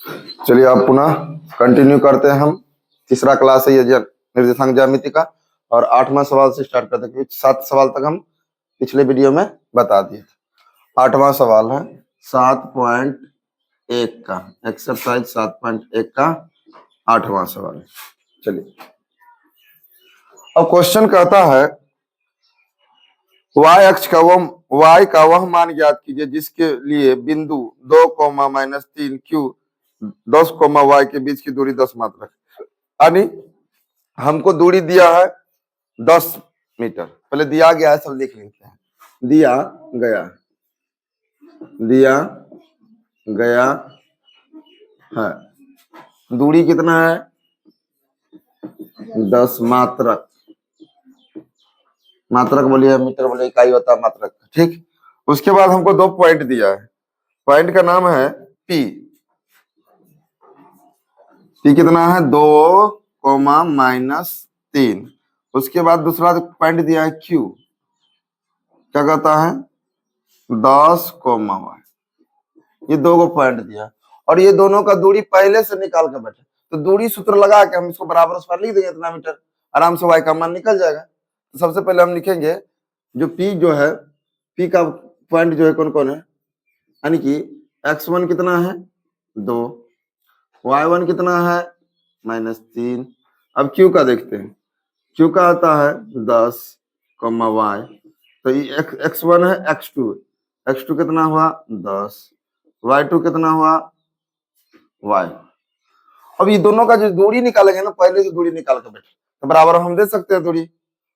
चलिए आप पुनः कंटिन्यू करते हैं। हम तीसरा क्लास है ये निर्देशांक ज्यामिति का, और 8वां सवाल से स्टार्ट करते हैं क्योंकि 7 सवाल तक हम पिछले वीडियो में बता दिए थे। 8वां सवाल है 7.1 का, एक्सरसाइज 7.1 का 8वां सवाल। चलिए अब क्वेश्चन कहता है y का वह मान ज्ञात कीजिए जिसके लिए बिंदु 2, -3 q 10, y के बीच की दूरी 10 मात्रक। यानी हमको दूरी दिया है 10 मीटर। पहले दिया गया है, सब लिख लेते हैं। दिया गया है दूरी कितना है? 10 मात्रक। मात्रक बोलिए, मीटर बोलिए, इकाई होता है मात्रक, ठीक। उसके बाद हमको 2 पॉइंट दिया है। पॉइंट का नाम है P कितना है? 2, -3। उसके बाद दूसरा पॉइंट दिया है Q, क्या कहता है? 10, y। ये 2 पॉइंट दिया, और ये दोनों का दूरी पहले से निकाल कर बैठे, तो दूरी सूत्र लगा के हम इसको बराबर उस पर लिख देंगे इतना मीटर, आराम से y का मान निकल जाएगा। तो सबसे पहले हम लिखेंगे जो P जो है, P का पॉइंट जो है कौन कौन है, यानी कि x1 कितना है? 2, y1 कितना है? -3। अब Q का देखते हैं। Q का आता है 10, y। तो ये x1 है, x2 कितना हुआ? 10, y2 कितना हुआ? y। अब ये दोनों का जो दूरी निकालेंगे ना, पहले से दूरी निकाल के बैठे, तो बराबर हम दे सकते हैं, दूरी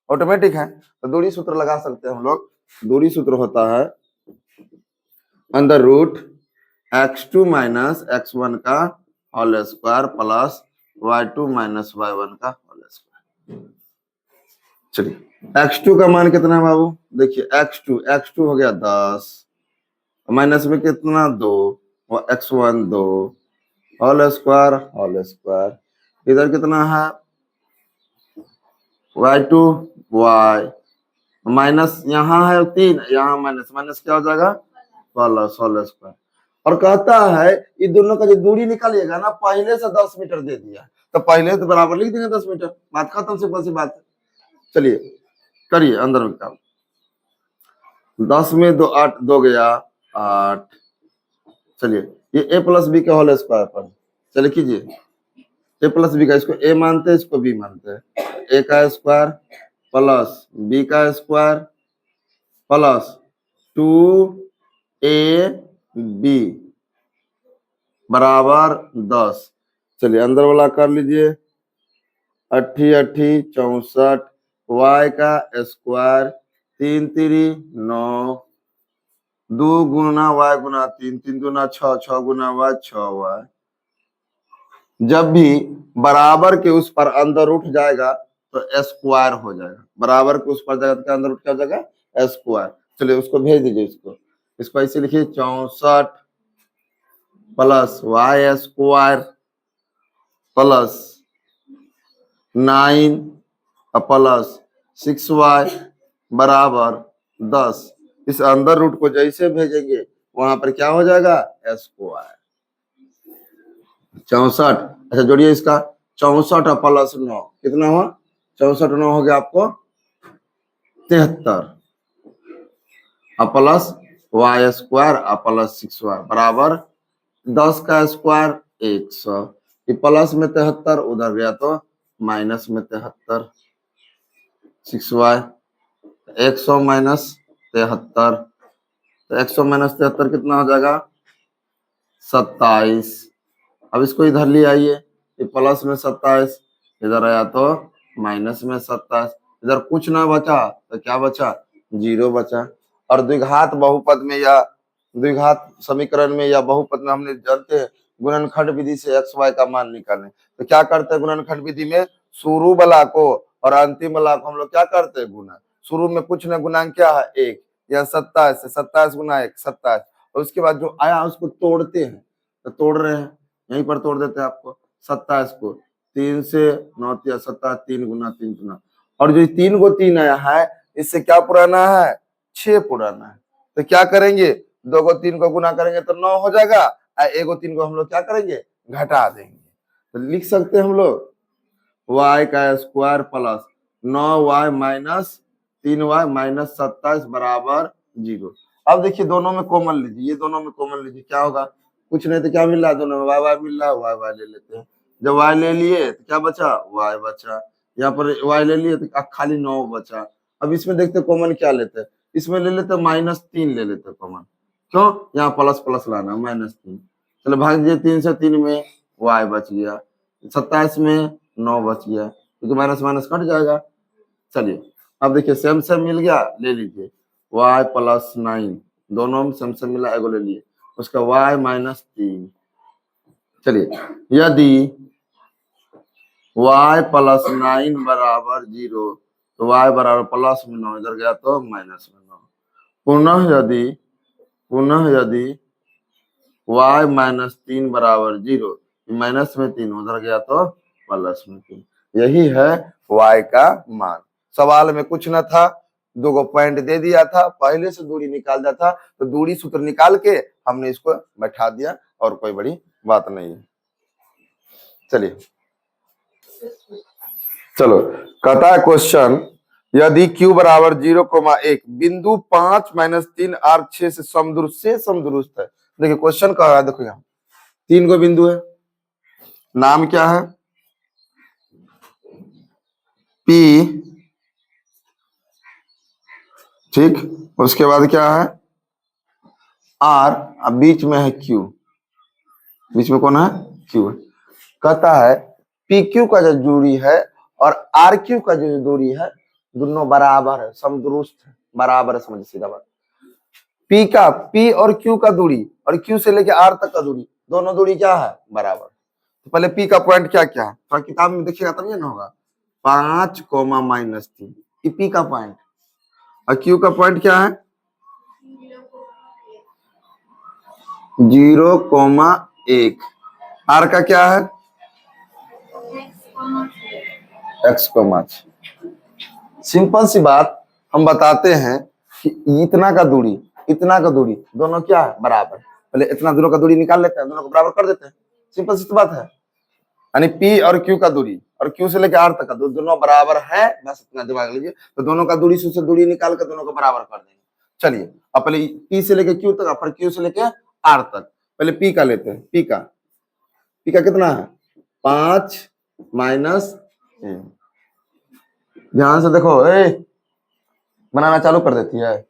ऑटोमेटिक है। तो दूरी सूत्र लगा सकते हैं हम लोग। दूरी सूत्र होता है √x2 - x1 का whole square plus y2 - y1 का होल स्क्वायर। चलिए x2 का मान कितना है बाबू? देखिए x2 हो गया 10, माइनस में कितना? 2, और x1 2, होल स्क्वायर। इधर कितना है? y2 y, माइनस यहाँ है 3, यहाँ माइनस क्या हो जाएगा? Plus whole square. और कहता है ये दोनों का जो दूरी निकालिएगा ना, पहले से 10 मीटर दे दिया, तो पहले तो बराबर लिख देंगे 10 मीटर, बात खत्म, सिंपल सी बात है। चलिए करिए अंदर में काम। 10 में 2 8, 2 गया 8। चलिए ये a + b का होल स्क्वायर पर, चलिए कीजिए। a + b का, इसको a मानते हैं, इसको b मानते हैं। a का स्क्वायर प्लस b का स्क्वायर प्लस 2ab बराबर 10। चलिए अंदर वाला कर लीजिए। 8 8 64, y का स्क्वायर 3 3 9, 2 गुना y गुना 3, 3 दूना 6, 6 गुना y 6y। जब भी बराबर के उस पर अंदर उठ जाएगा तो स्क्वायर हो जाएगा। बराबर के उस पर जाएगा तो अंदर उठ क्या हो जाएगा? स्क्वायर। चलिए उसको भेज दीजिए। इसको ऐसे लिखिए 64 plus y square plus 9 plus 6y बराबर 10। इस अंदर रूट को जैसे भेजेंगे वहां पर क्या हो जाएगा? स्क्वायर। 64, अच्छा जोड़िए इसका, 64 प्लस 9 कितना हुआ? 64 9 हो गया आपको 73, plus y square plus 6y बराबर 10 का स्क्वायर 100। ये प्लस में 73 उधर गया तो माइनस में 73, 6y 100 माइनस 73, तो 100 माइनस 73 कितना हो जाएगा? 27। अब इसको इधर ले आइए, ये प्लस में 27, इधर आया तो माइनस में 27। इधर कुछ ना बचा तो क्या बचा? 0 बचा। और द्विघात बहुपद में या द्विघात समीकरण में या बहुपद में हमने जानते हैं गुणनखंड विधि से x y का मान निकालने। तो क्या करते हैं गुणनखंड विधि में? शुरू वाला को और अंतिम वाला को हम लोग क्या करते हैं? गुना। शुरू में कुछ न गुणांक क्या है? 1, या 27 से 27 गुना 1 27, और उसके बाद जो आया उसको तोड़ते हैं। तो तोड़ रहे हैं, यहीं पर तोड़ देते हैं आपको। 27 को 3 से 9 या 27, 3 गुना 3 गुना, और जो 3 को 3 आया है इससे क्या पुराना है? 6 पुराना है। तो क्या करेंगे? 2 को 3 को गुना करेंगे तो 9 हो जाएगा, 1 को 3 को हम लोग क्या करेंगे? घटा देंगे तो लिख सकते हैं हम लोग y का square plus 9y minus 3y minus 27 बराबर 0। अब देखिए दोनों में कॉमन लीजिए, ये दोनों में कॉमन लीजिए, क्या होगा? कुछ नहीं तो क्या मिल रहा है, दोनों में y y मिल रहा है, y y ले लेते हैं। जब y ले लिए तो क्या बचा? y बचा। यहाँ पर y ले लिए तो खाली 9 बचा। अब इसमें देखते कॉमन क्या लेते हैं, इसमें ले लेते -3 ले लेते कॉमन। क्यों? यहाँ प्लस प्लस लाना, -3। चलो भाग दिए 3 से, 3 में y बच गया, 27 में 9 बच गया, क्योंकि माइनस माइनस कट जाएगा। चलिए अब देखिए सेम सेम मिल गया, ले लीजिए y प्लस 9, दोनों में सेम सेम मिला, एगो ले लिए, उसका y -3। चलिए यदि y प्लस 9 बराबर 0 तो y बराबर प्लस में 9, इधर गया तो माइनस में 9। पुनः यदि y -3 बराबर 0, माइनस में 3, उधर गया तो प्लस में 3। यही है y का मान। सवाल में कुछ न था, 2 गो पॉइंट दे दिया था, पहले से दूरी निकाल दिया था, तो दूरी सूत्र निकाल के हमने इसको बैठा दिया, और कोई बड़ी बात नहीं है। चलिए चलो कहता है क्वेश्चन, यदि q बराबर 0,1 बिंदु 5 - 3 आर्क 6 से समदुरुस्त है। देखिए क्वेश्चन कह रहा है, देखो यहाँ 3 गो बिंदु है, नाम क्या है? P, ठीक, उसके बाद क्या है? R, अब बीच में है Q, बीच में कौन है? Q है। कहता है PQ का जो दूरी है और RQ का जो दूरी है, दोनों बराबर है, समदुरुस्त है, बराबर है, समझ सीधा बात। P और Q का दूरी और Q से लेके R तक का दूरी, दोनों दूरी क्या है? बराबर। तो पहले P का पॉइंट क्या क्या है, थोड़ा किताब में देखिएगा तब ये ना होगा। 5, -3, ये P का पॉइंट, और Q का पॉइंट क्या है? 0,1। R का क्या है? x, सिंपल सी बात हम बताते हैं कि इतना का दूरी दोनों क्या है? बराबर। पहले इतना दोनों का दूरी निकाल लेते हैं, दोनों को बराबर कर देते हैं, सिंपल सी बात है। यानी P और Q का दूरी और Q से लेकर R तक का दूरी दोनों बराबर है, बस इतना दिमाग लीजिए। तो दोनों का दूरी से दूरी निकाल कर दोनों को बराबर कर देंगे। चलिए अब पहले P से लेकर Q तक, फिर Q से लेकर R तक। पहले P का लेते हैं, P का कितना है? 5 -3। ध्यान से देखो, बनाना चालू कर देती है।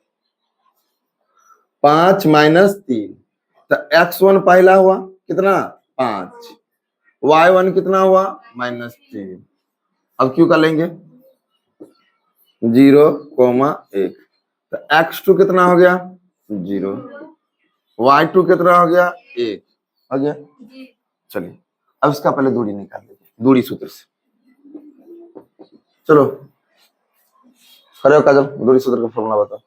5 -3, तो x1 पहला हुआ कितना? 5, y1 कितना हुआ? -3। अब Q का लेंगे 0,1, तो x2 कितना हो गया? 0, y2 कितना हो गया? 1 हो गया। चलिए अब इसका पहले दूरी निकाल लीजिए, दूरी सूत्र से। चलो खड़े हो काजल, दूरी सूत्र का फॉर्मूला बताओ,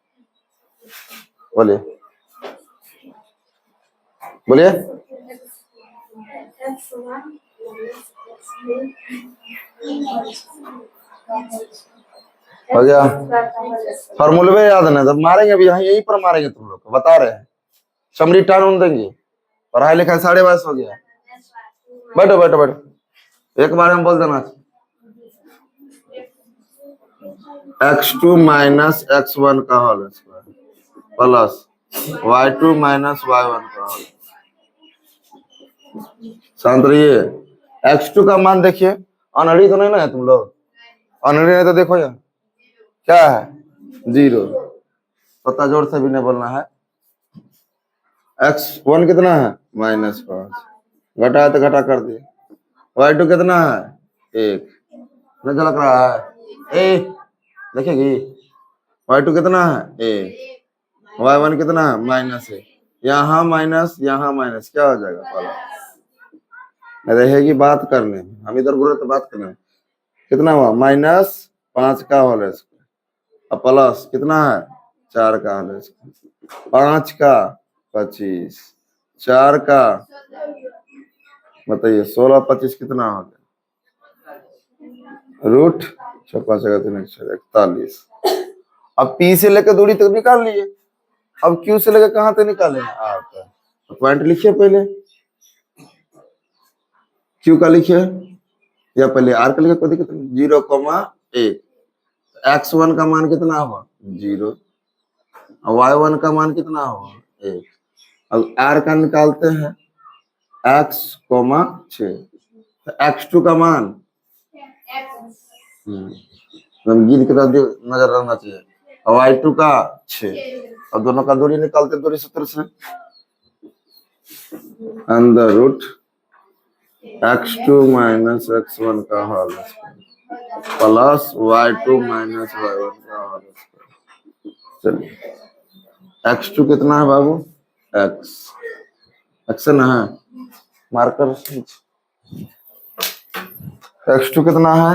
बोलिए बोलिए। हो गया? फॉर्मूले याद नहीं, जब मारेंगे अभी यहीं पर मारेंगे, तुम लोग को बता रहे हैं, समरी टान देंगे। पढ़ाई लिखाई 22:30 हो गया। बैठो बैठो बैठो, एक बार में बोल देना। x2 - x1 का whole square plus y2 - y1 का होल। शांत रहिए। x2 का मान देखिए, अनहरी तो नहीं ना है तुम लोग? अनहरी नहीं तो देखो यार क्या है? 0। पता जोर से भी नहीं बोलना है। x1 कितना है? -5, घटा तो घटा कर दिए। y2 कितना है? 1, नहीं झलक रहा है? देखेगी, y2 कितना है? 1, y1 कितना है? -1, यहाँ माइनस यहाँ माइनस, क्या हो जाएगा? प्लस। रहेगी बात करने, हम इधर बोले तो बात करने। कितना हुआ? -5 का होल स्क्वायर, प्लस कितना है? 4 का होल स्क्वायर, 5 का 25, 4 का बताइए 16, 25 कितना हो गया? √41। अब P से लेकर दूरी तक निकाल लिए, अब Q से लेकर कहां तक निकाले? R तक। तो पॉइंट लिखिए पहले, क्यू का लिखिए या पहले आर का लिखिए, कोई दिक्कत नहीं। 0,1 x1 का मान कितना हुआ 0, y1 का मान कितना हुआ 1। अब r का निकालते हैं x, 6, तो x2 का मान गिन के नजर रखना चाहिए, और y2 का 6, और दोनों का दूरी निकालते दूरी सूत्र से, under root x2 minus x1 का whole square plus y2 minus y1 का होल स्क्वायर। चलिए x2 कितना है बाबू x ना है मार्कर, x2 कितना है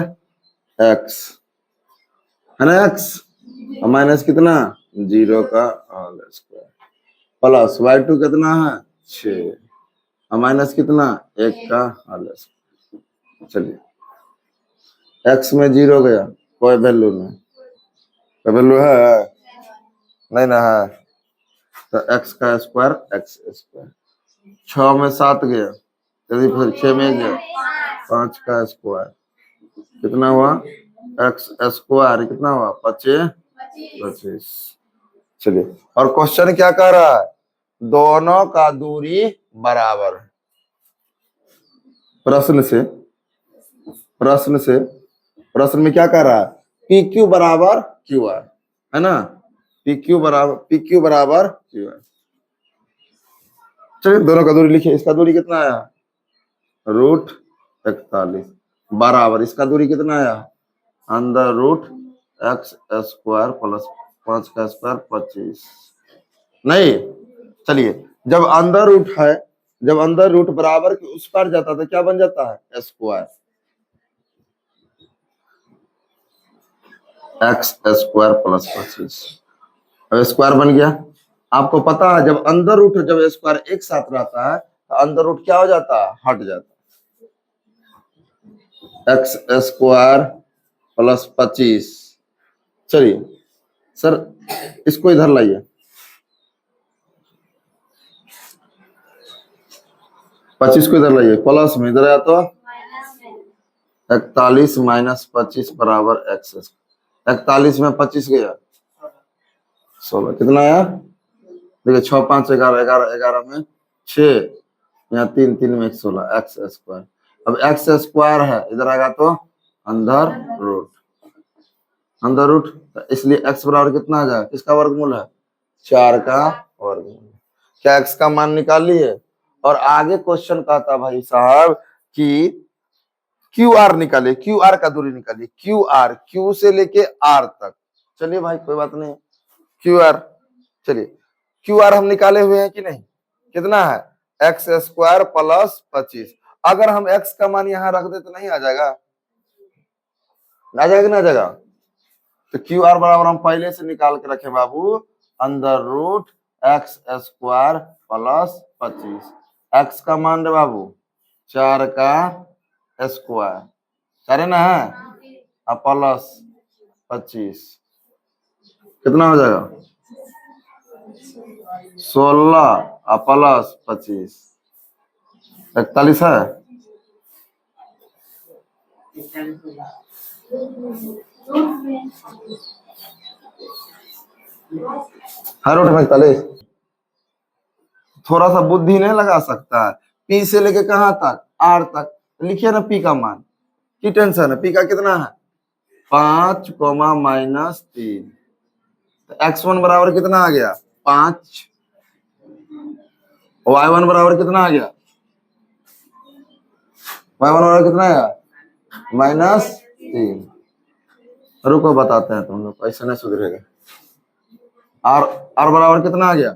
x है ना, x माइनस कितना 0 का होल स्क्वायर प्लस y2 कितना है 6 और माइनस कितना 1 का होल स्क्वायर। चलिए x में 0 गया, कोई वैल्यू नहीं, कोई वैल्यू है नहीं ना है, तो x का स्क्वायर x स्क्वायर, 6 में 7 गया, यदि फिर 6 में गया 5 का स्क्वायर कितना हुआ x स्क्वायर कितना हुआ 25। चलिए और क्वेश्चन क्या कह रहा है, दोनों का दूरी बराबर है। प्रश्न में क्या कह रहा है, पी क्यू बराबर क्यू आर, है ना, पी क्यू बराबर क्यू आर। चलिए दोनों का दूरी लिखिए, इसका दूरी कितना आया √41 बराबर, इसका दूरी कितना आया under root x square plus 5 का स्क्वायर 25। नहीं चलिए जब अंदर रूट बराबर के उस पार जाता था क्या बन जाता है स्क्वायर, x स्क्वायर प्लस 25, अब स्क्वायर बन गया। आपको पता है जब अंदर रूट जब स्क्वायर एक साथ रहता है तो अंदर रूट क्या हो जाता है हट जाता है, x स्क्वायर प्लस 25। चलिए सर इसको इधर लाइए, 25 को इधर लाइए, प्लस में इधर आया तो 41 माइनस 25 बराबर x। 41 में 25 गया 16, कितना आया देखिए 6 5 11 11 11 में 6, यहाँ 3 3 में 16 x स्क्वायर। अब x स्क्वायर है इधर आएगा तो अंदर रूट, इसलिए x बराबर कितना आ जाएगा, किसका वर्गमूल है 4 का वर्गमूल। क्या x का मान निकाल लिए, और आगे क्वेश्चन कहता भाई साहब कि क्यू आर निकालिए, क्यू आर का दूरी निकालिए, क्यू आर क्यू से लेके आर तक। चलिए भाई कोई बात नहीं, क्यू आर, चलिए क्यू आर हम निकाले हुए हैं कि नहीं, कितना है x स्क्वायर प्लस 25। अगर हम x का मान यहाँ रख दे तो नहीं आ जाएगा, आ जाएगा ना, आ जाएगा। तो क्यू आर बराबर हम पहले से निकाल के रखे बाबू under root x square plus 25, x का मान रे बाबू 4 का स्क्वायर, 4 है ना है प्लस 25, कितना हो जाएगा 16 प्लस 25 41 है, हर रोट में 41। थोड़ा सा बुद्धि नहीं लगा सकता है, पी से लेके कहां तक आर तक, लिखिए ना पी का मान, की टेंशन है, पी का कितना है 5 माइनस 3, तो x1 बराबर कितना आ गया 5, y1 बराबर कितना आ गया, y1 बराबर कितना आया -3। रुको बताते हैं तुम लोग, ऐसे नहीं सुधरेगा। r बराबर कितना आ गया,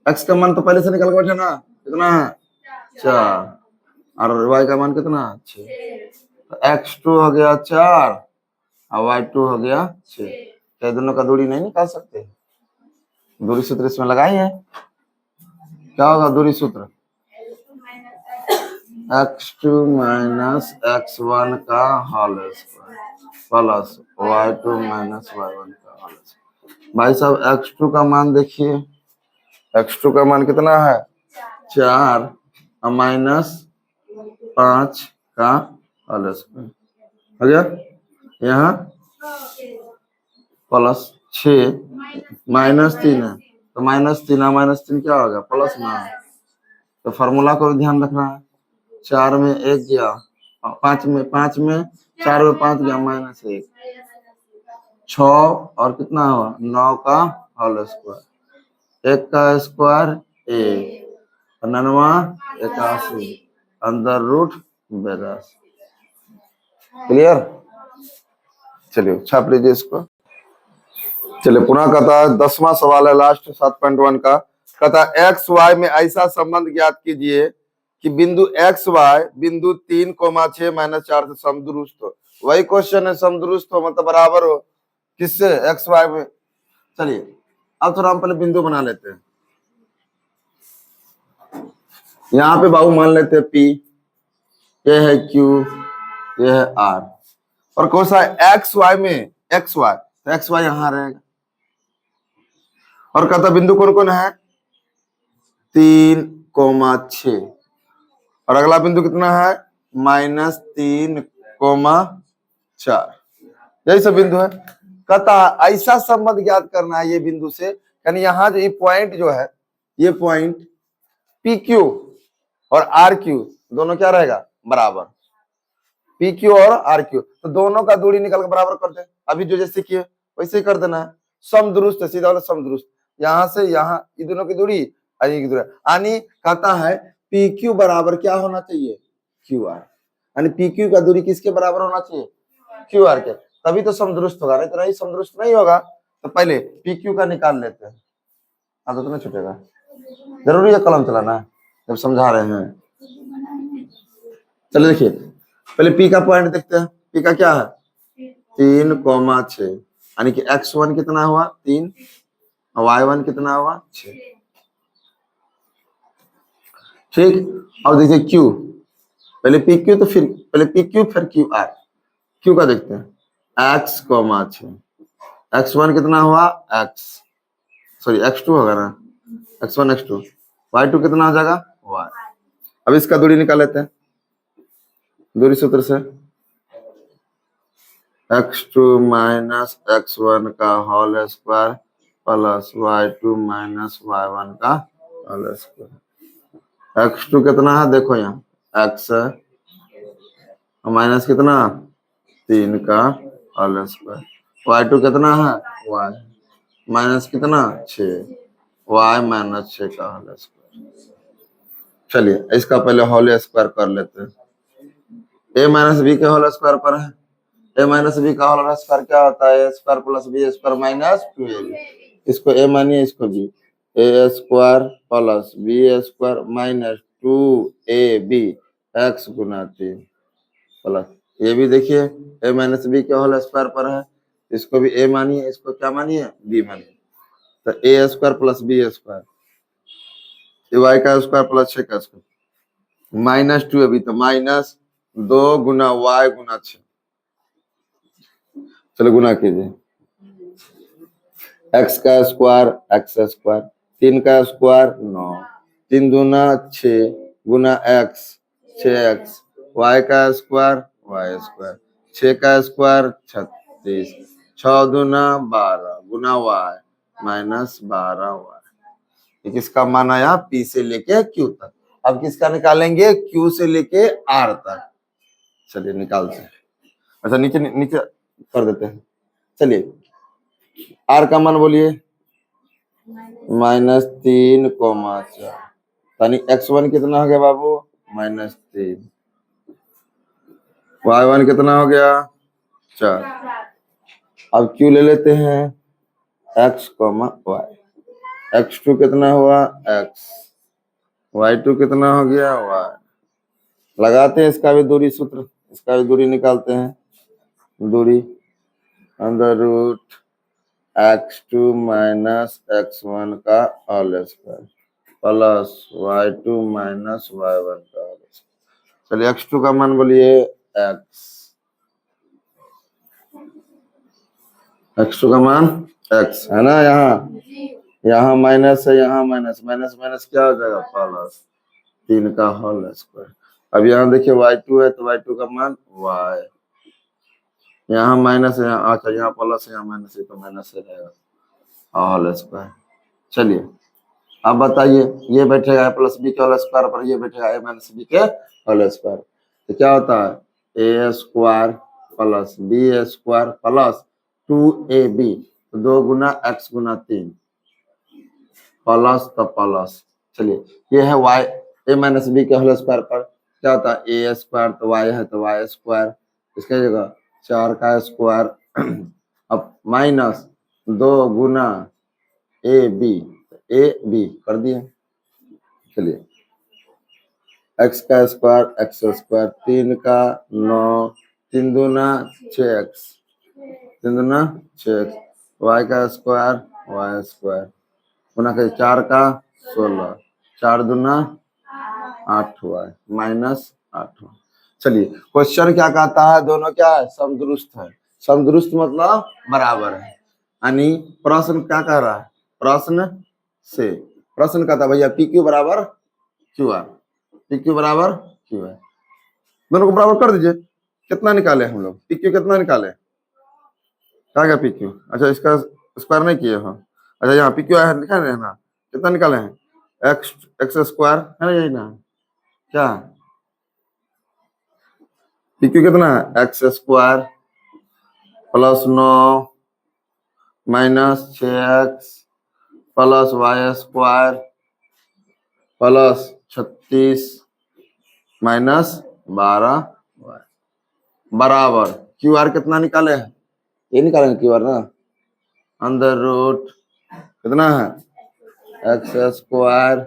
x का मान तो पहले से निकल के बैठे ना, कितना है 4, और y का मान कितना 6, तो x2 हो गया 4 और y2 हो गया 6। क्या दोनों का दूरी नहीं निकाल सकते, दूरी सूत्र इसमें लगाई है, क्या होगा दूरी सूत्र x2 माइनस x1 का whole square plus y2 minus y1 का होल स्क्वायर। भाई साहब x2 का मान देखिए, x2 का मान कितना है 4 और माइनस 5 का होल स्क्वायर हो गया। यहाँ प्लस 6 -3 है तो -3 क्या होगा प्लस ना। तो फार्मूला को ध्यान रखना है। 4 में 1 गया, 5 में 4 में 5 गया -1, 6 और कितना हुआ 9 का होल स्क्वायर, 1 का स्क्वायर 1, 99 81 अंदर रूट 82। क्लियर। चलिए छाप लीजिए इसको। चलिए पुनः कहता है 10वां सवाल है लास्ट 7.1 का। कहता है एक्स वाई में ऐसा संबंध ज्ञात कीजिए कि बिंदु एक्स वाई बिंदु 3,6 -4 से समदुरुस्त हो। वही क्वेश्चन है, समदुरुस्त हो मतलब बराबर हो किससे एक्स वाई में। चलिए अब थोड़ा हम पहले बिंदु बना लेते हैं। यहाँ पे बाबू मान लेते हैं पी, ये है क्यू, ये है आर, और कौन सा एक्स वाई में एक्स वाई, तो एक्स वाई यहां रहेगा। और कहता बिंदु कौन कौन है 3,6 और अगला बिंदु कितना है -3,4। यही सब बिंदु है। कहता ऐसा संबंध ज्ञात करना है ये बिंदु से, यानी यहाँ जो ये पॉइंट जो है, ये पॉइंट पी क्यू और आर क्यू दोनों क्या रहेगा बराबर, पी क्यू और आर क्यू, तो दोनों का दूरी निकल कर बराबर कर दे। अभी जो जैसे किए वैसे ही कर देना है। समदुरुस्त है, सीधा वाला समदुरुस्त, यहाँ से यहाँ ये दोनों की दूरी की दूरी यानी कहता है पी क्यू बराबर क्या होना चाहिए क्यू आर, यानी पी क्यू का दूरी किसके बराबर होना चाहिए क्यू आर के, तभी तो समदुरुस्त होगा, नहीं तो नहीं समदुरुस्त नहीं होगा। तो पहले पी क्यू का निकाल लेते हैं। आदत नहीं छूटेगा, जरूरी है कलम चलाना जब समझा रहे हैं। चलिए देखिए पहले पी का पॉइंट देखते हैं। पी का क्या है 3,6, यानी कि x1 कितना हुआ 3, y1 कितना हुआ 6। ठीक, और देखिए q, पहले पी क्यू तो फिर पहले पी क्यू फिर क्यू आर। क्यू का देखते हैं x, 6, x1 कितना हुआ x, सॉरी x2 होगा ना, x1 x2, y2 कितना हो जाएगा y। अब इसका दूरी निकाल लेते हैं। दूरी सूत्र से x2 माइनस x1 का whole square plus y2 minus y1 का होल स्क्वायर। x2 कितना है देखो यहाँ x है, माइनस कितना 3 का होल स्क्वायर, y2 कितना है y माइनस कितना 6, y माइनस 6 का होल स्क्वायर। चलिए इसका पहले होल स्क्वायर कर लेते हैं। a माइनस बी के होल स्क्वायर पर है, a माइनस बी का होल स्क्वायर क्या होता है a square plus b square minus 2ab। इसको a मानिए इसको b, a square plus b square minus 2ab x गुना 3 प्लस ये भी देखिए a माइनस बी के होल स्क्वायर पर है, इसको भी a मानिए, इसको क्या मानिए b मानिए। तो a square plus b square, y का स्क्वायर प्लस 6 का स्क्वायर माइनस 2ab, तो माइनस 2 गुना y गुना 6। चलो गुना कीजिए, x का स्क्वायर x स्क्वायर, 3 का स्क्वायर 9, 3 दूना 6 गुना x 6x, y का स्क्वायर y स्क्वायर, 6 का स्क्वायर 36, 6 दूना 12 गुना y माइनस 12y। किसका मान आया p से लेके q तक। अब किसका निकालेंगे q से लेके r तक। चलिए निकालते हैं। अच्छा नीचे नीचे कर देते हैं। चलिए r का मान बोलिए -3,4, यानी x1 कितना हो गया बाबू -3, y1 कितना हो गया 4। अब q ले लेते हैं x, y, x2 कितना हुआ x, y2 कितना हो गया y। लगाते हैं इसका भी दूरी सूत्र, इसका भी दूरी निकालते हैं। दूरी under root x2 minus x1 का whole square plus y2 minus y1 का होल स्क्वायर। चलिए x2 का मान बोलिए x, x2 का मान x है ना, यहाँ माइनस है, यहाँ माइनस, माइनस माइनस क्या हो जाएगा प्लस 3 का होल स्क्वायर। अब यहाँ देखिए y2 है तो y2 का मान y, यहाँ माइनस है, अच्छा यहाँ प्लस है, यहाँ माइनस है तो माइनस है रहेगा होल स्क्वायर। चलिए अब बताइए, ये बैठेगा a प्लस बी के होल स्क्वायर पर, ये बैठेगा a माइनस बी के होल स्क्वायर, तो क्या होता है a square plus b square plus 2ab, तो 2 गुना x गुना 3 प्लस तो प्लस। चलिए ये है y, a माइनस बी के होल स्क्वायर पर क्या होता है a स्क्वायर, तो y है तो y स्क्वायर, इसके जगह 4 का स्क्वायर अब माइनस 2 गुना ए बी कर दिए। चलिए x का स्क्वायर x स्क्वायर 3 का 9, 3 दूना 6x, 3 दूना 6x, y का स्क्वायर y स्क्वायर गुना के 4 का 16, 4 दूना 8y माइनस 8y। चलिए क्वेश्चन क्या कहता है, दोनों क्या है समदुरुस्त है, समदुरुस्त मतलब बराबर है, यानी प्रश्न क्या कह रहा है, प्रश्न कहता है भैया पी क्यू बराबर क्यू आर, पी क्यू बराबर क्यू आर, दोनों को बराबर कर दीजिए। कितना निकाले हम लोग, पी क्यू कितना निकाले, क्या क्या पी क्यू, अच्छा इसका स्क्वायर नहीं किए हो, अच्छा यहाँ पी क्यू है लिखा है ना, कितना निकाले हैं एक्स स्क्वायर है ना, यही ना क्या, पी क्यू कितना है x square plus 9 minus 6x plus y square plus 36 minus 12 बराबर क्यू आर कितना निकाले हैं, ये निकालेंगे क्यू आर ना, अंदर रूट कितना है x square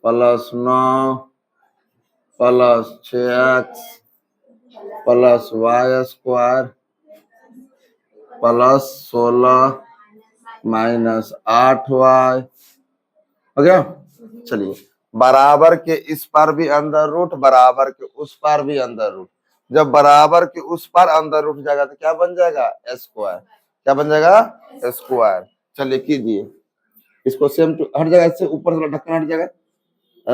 plus 9 plus 6x plus y square plus 16 minus 8y हो गया। चलिए बराबर के इस पार भी अंदर रूट, बराबर के उस पार भी अंदर रूट, जब बराबर के उस पार अंदर रूट जाएगा तो क्या बन जाएगा स्क्वायर, क्या बन जाएगा स्क्वायर। चलिए कीजिए इसको सेम टू हट जाएगा, इससे ऊपर से ढक्कन हट जाएगा,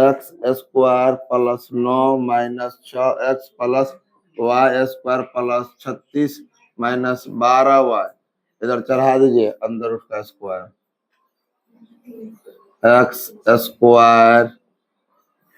x square plus 9 minus 6x plus y square plus 36 minus 12y, इधर चढ़ा दीजिए अंदर रूट का square, x square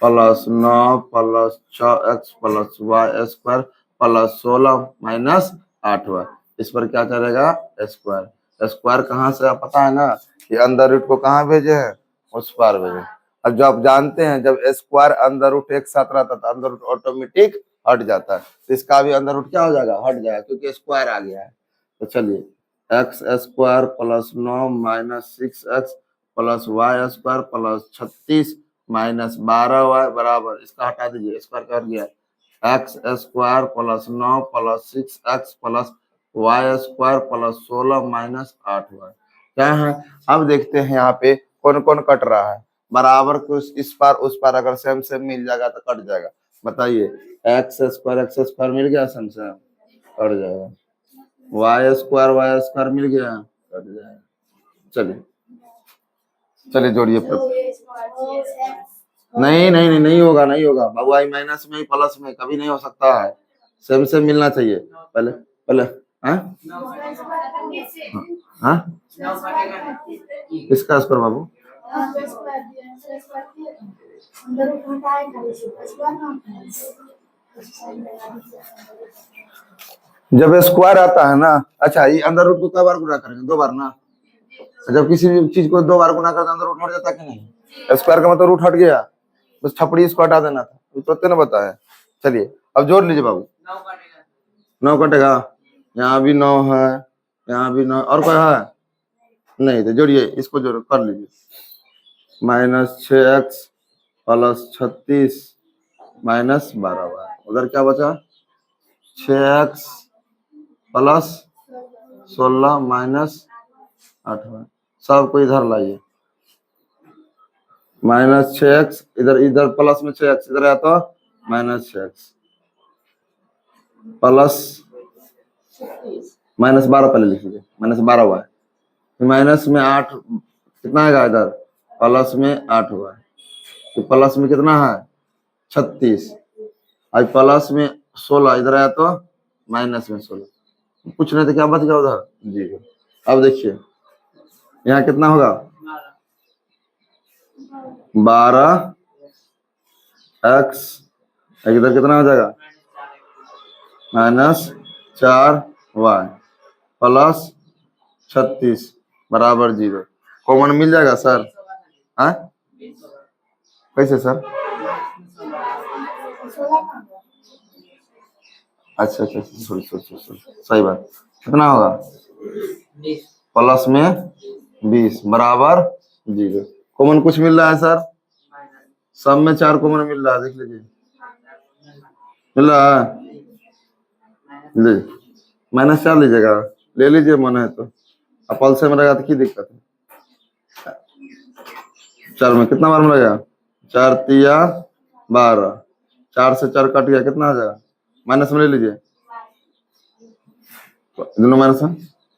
plus 9 plus 6x plus y square plus 16 minus 8y, इस पर क्या चलेगा स्क्वायर, स्क्वायर कहाँ से पता है ना कि अंदर रूट को कहाँ भेजे हैं उस पार भेजे। अब जब जानते हैं जब स्क्वायर अंदर रूट एक साथ रहता है अंदर रूट ऑटोमेटिक हट जाता है, तो इसका भी अंदर रूट क्या हो जाएगा हट जाएगा क्योंकि स्क्वायर आ गया है। तो चलिए x square plus 9 minus 6x plus y square plus 36 minus 12y बराबर, इसका हटा दीजिए स्क्वायर कर गया, x square plus 9 plus 6x plus y square plus 16 minus 8y क्या है। अब देखते हैं यहाँ पे कौन कौन कट रहा है, बराबर को इस पार उस पार अगर सेम सेम मिल जाएगा तो कट जाएगा, बताइए एक्स स्क्वायर मिल गया सेम सेम कट जाएगा, वाई स्क्वायर मिल गया कट जाएगा। चलिए चलिए जोड़िए, नहीं होगा नहीं होगा बाबू, आई माइनस में प्लस में कभी नहीं हो सकता है, सेम सेम मिलना चाहिए पहले पहले हाँ किसका स्क्वायर बाबू, जब स्क्वायर आता है ना, अच्छा ये अंदर रूट को कई बार गुणा करेंगे, 2 बार ना, जब किसी भी चीज को 2 बार गुणा करते अंदर रूट हट जाता कि नहीं, स्क्वायर का मतलब रूट हट गया, बस छपड़ी इसको हटा देना था, तो ने बताया। चलिए अब जोड़ लीजिए बाबू, 9 कटेगा, यहाँ भी 9 है, यहाँ भी 9, और कोई है नहीं, तो जोड़िए इसको जोड़ कर लीजिए, minus 6x plus 36 minus 12y, उधर क्या बचा 6x प्लस 16 माइनस 8y, सबको इधर लाइए, माइनस 6x इधर इधर प्लस में 6x इधर आया तो माइनस 6x प्लस माइनस 12 पहले लिख लीजिए, माइनस 12y माइनस में 8 कितना आएगा इधर प्लस में 8y, तो प्लस में कितना है 36 आज प्लस में 16 इधर आया तो माइनस में 16, कुछ नहीं तो क्या बच गया उधर 0। अब देखिए यहाँ कितना होगा 12x, इधर कितना हो जाएगा -4y प्लस 36 बराबर 0। कॉमन मिल जाएगा सर? हाँ कैसे सर? अच्छा अच्छा सॉरी सही बात। कितना होगा प्लस में 20 बराबर 0। कॉमन कुछ मिल रहा है सर? सब में 4 कॉमन मिल रहा है, देख लीजिए मिल रहा है। ले -4 लीजिएगा, ले लीजिए मन है तो। अब पल्से में रहेगा तो की दिक्कत है? 4 में कितना बार में लगेगा 4 तिया 12, 4 से 4 कट गया, कितना आ जाएगा माइनस में ले लीजिए, दोनों माइनस में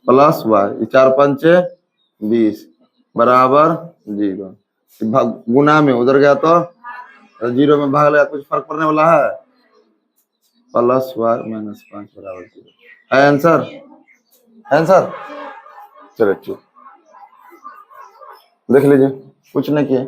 प्लस y 4 पंचे 20 बराबर 0। गुना में उधर गया तो 0 में भाग लगा, कुछ फर्क पड़ने वाला है? प्लस y -5 बराबर 0 है आंसर। आंसर चलो ठीक, देख लीजिए कुछ नहीं किए।